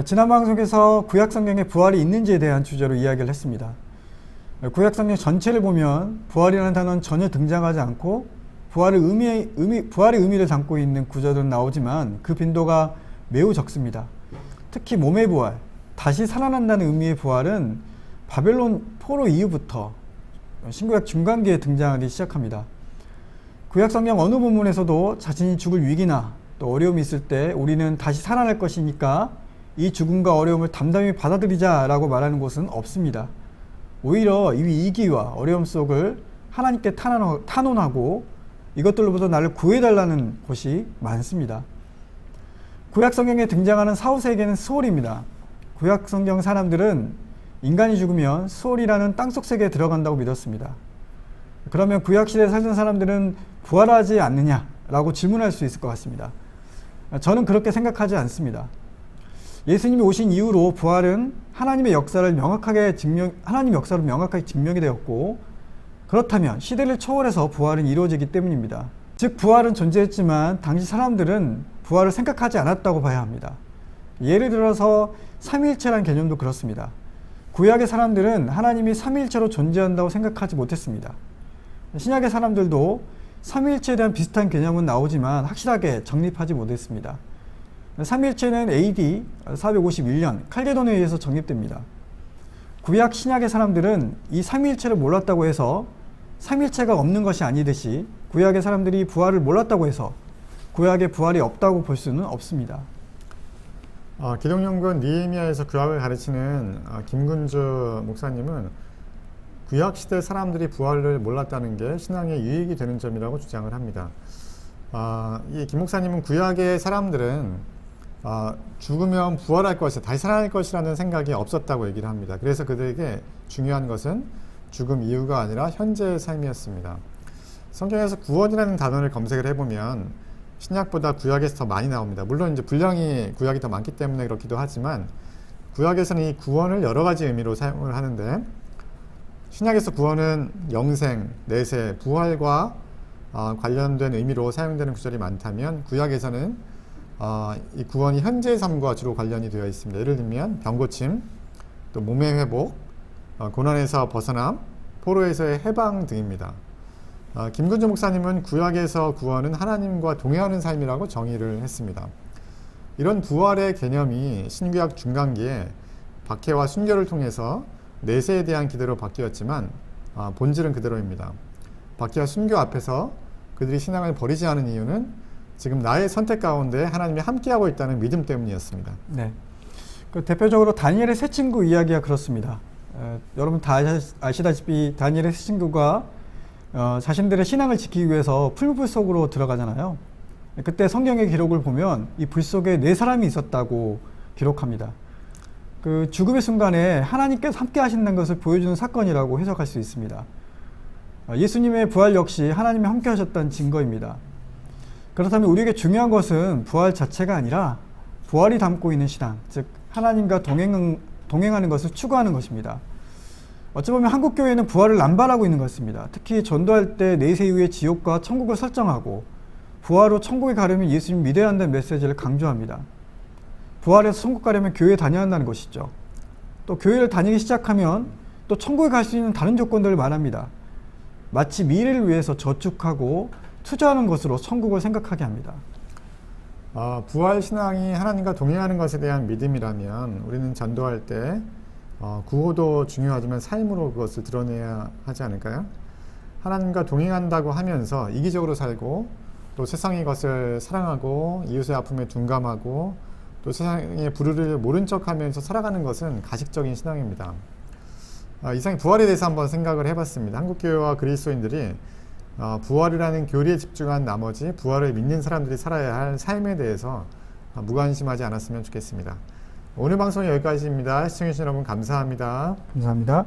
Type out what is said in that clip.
지난 방송에서 구약성경에 부활이 있는지에 대한 주제로 이야기를 했습니다. 구약성경 전체를 보면 부활이라는 단어는 전혀 등장하지 않고 부활의 의미를 담고 있는 구절은 나오지만 그 빈도가 매우 적습니다. 특히 몸의 부활, 다시 살아난다는 의미의 부활은 바벨론 포로 이후부터 신구약 중간기에 등장하기 시작합니다. 구약성경 어느 본문에서도 자신이 죽을 위기나 또 어려움이 있을 때 우리는 다시 살아날 것이니까 이 죽음과 어려움을 담담히 받아들이자라고 말하는 곳은 없습니다. 오히려 이 위기와 어려움 속을 하나님께 탄원하고 이것들로부터 나를 구해달라는 곳이 많습니다. 구약성경에 등장하는 사후세계는 스올입니다. 구약성경 사람들은 인간이 죽으면 스올이라는 땅속 세계에 들어간다고 믿었습니다. 그러면 구약시대에 살던 사람들은 부활하지 않느냐라고 질문할 수 있을 것 같습니다. 저는 그렇게 생각하지 않습니다. 예수님이 오신 이후로 부활은 하나님의 역사로 명확하게 증명이 되었고, 그렇다면 시대를 초월해서 부활은 이루어지기 때문입니다. 즉 부활은 존재했지만 당시 사람들은 부활을 생각하지 않았다고 봐야 합니다. 예를 들어서 삼위일체라는 개념도 그렇습니다. 구약의 사람들은 하나님이 삼위일체로 존재한다고 생각하지 못했습니다. 신약의 사람들도 삼위일체에 대한 비슷한 개념은 나오지만 확실하게 정립하지 못했습니다. 삼위일체는 AD 451년 칼게돈에 의해서 정립됩니다. 구약 신약의 사람들은 이 삼위일체를 몰랐다고 해서 삼위일체가 없는 것이 아니듯이 구약의 사람들이 부활을 몰랐다고 해서 구약에 부활이 없다고 볼 수는 없습니다. 기독연구원 니에미아에서 구약을 가르치는 김근주 목사님은 구약시대 사람들이 부활을 몰랐다는 게 신앙에 유익이 되는 점이라고 주장을 합니다. 이 김 목사님은 구약의 사람들은 죽으면 부활할 것이다, 다시 살아날 것이라는 생각이 없었다고 얘기를 합니다. 그래서 그들에게 중요한 것은 죽음 이후가 아니라 현재의 삶이었습니다. 성경에서 구원이라는 단어를 검색을 해보면 신약보다 구약에서 더 많이 나옵니다. 물론 이제 분량이 구약이 더 많기 때문에 그렇기도 하지만 구약에서는 이 구원을 여러 가지 의미로 사용을 하는데, 신약에서 구원은 영생, 내세, 부활과 관련된 의미로 사용되는 구절이 많다면 구약에서는 이 구원이 현재의 삶과 주로 관련이 되어 있습니다. 예를 들면 병고침, 또 몸의 회복, 고난에서 벗어남, 포로에서의 해방 등입니다. 김근주 목사님은 구약에서 구원은 하나님과 동행하는 삶이라고 정의를 했습니다. 이런 부활의 개념이 신구약 중간기에 박해와 순교를 통해서 내세에 대한 기대로 바뀌었지만 본질은 그대로입니다. 박해와 순교 앞에서 그들이 신앙을 버리지 않은 이유는 지금 나의 선택 가운데 하나님이 함께하고 있다는 믿음 때문이었습니다. 네. 대표적으로 다니엘의 세 친구 이야기가 그렇습니다. 여러분 다 아시다시피 다니엘의 세 친구가 자신들의 신앙을 지키기 위해서 풀불 속으로 들어가잖아요. 그때 성경의 기록을 보면 이 불 속에 네 사람이 있었다고 기록합니다. 그 죽음의 순간에 하나님께서 함께 하신다는 것을 보여주는 사건이라고 해석할 수 있습니다. 예수님의 부활 역시 하나님이 함께 하셨다는 증거입니다. 그렇다면 우리에게 중요한 것은 부활 자체가 아니라 부활이 담고 있는 신앙, 즉 하나님과 동행하는 것을 추구하는 것입니다. 어찌 보면 한국교회는 부활을 남발하고 있는 것 같습니다. 특히 전도할 때 내세 이후의 지옥과 천국을 설정하고 부활로 천국에 가려면 예수님 믿어야 한다는 메시지를 강조합니다. 부활해서 천국 가려면 교회에 다녀야 한다는 것이죠. 또 교회를 다니기 시작하면 또 천국에 갈 수 있는 다른 조건들을 말합니다. 마치 미래를 위해서 저축하고 투자하는 것으로 천국을 생각하게 합니다. 부활 신앙이 하나님과 동행하는 것에 대한 믿음이라면 우리는 전도할 때 구호도 중요하지만 삶으로 그것을 드러내야 하지 않을까요? 하나님과 동행한다고 하면서 이기적으로 살고 또 세상의 것을 사랑하고 이웃의 아픔에 둔감하고 또 세상의 불의를 모른 척하면서 살아가는 것은 가식적인 신앙입니다. 이상 부활에 대해서 한번 생각을 해봤습니다. 한국교회와 그리스도인들이 부활이라는 교리에 집중한 나머지 부활을 믿는 사람들이 살아야 할 삶에 대해서 무관심하지 않았으면 좋겠습니다. 오늘 방송은 여기까지입니다. 시청해주신 여러분 감사합니다. 감사합니다.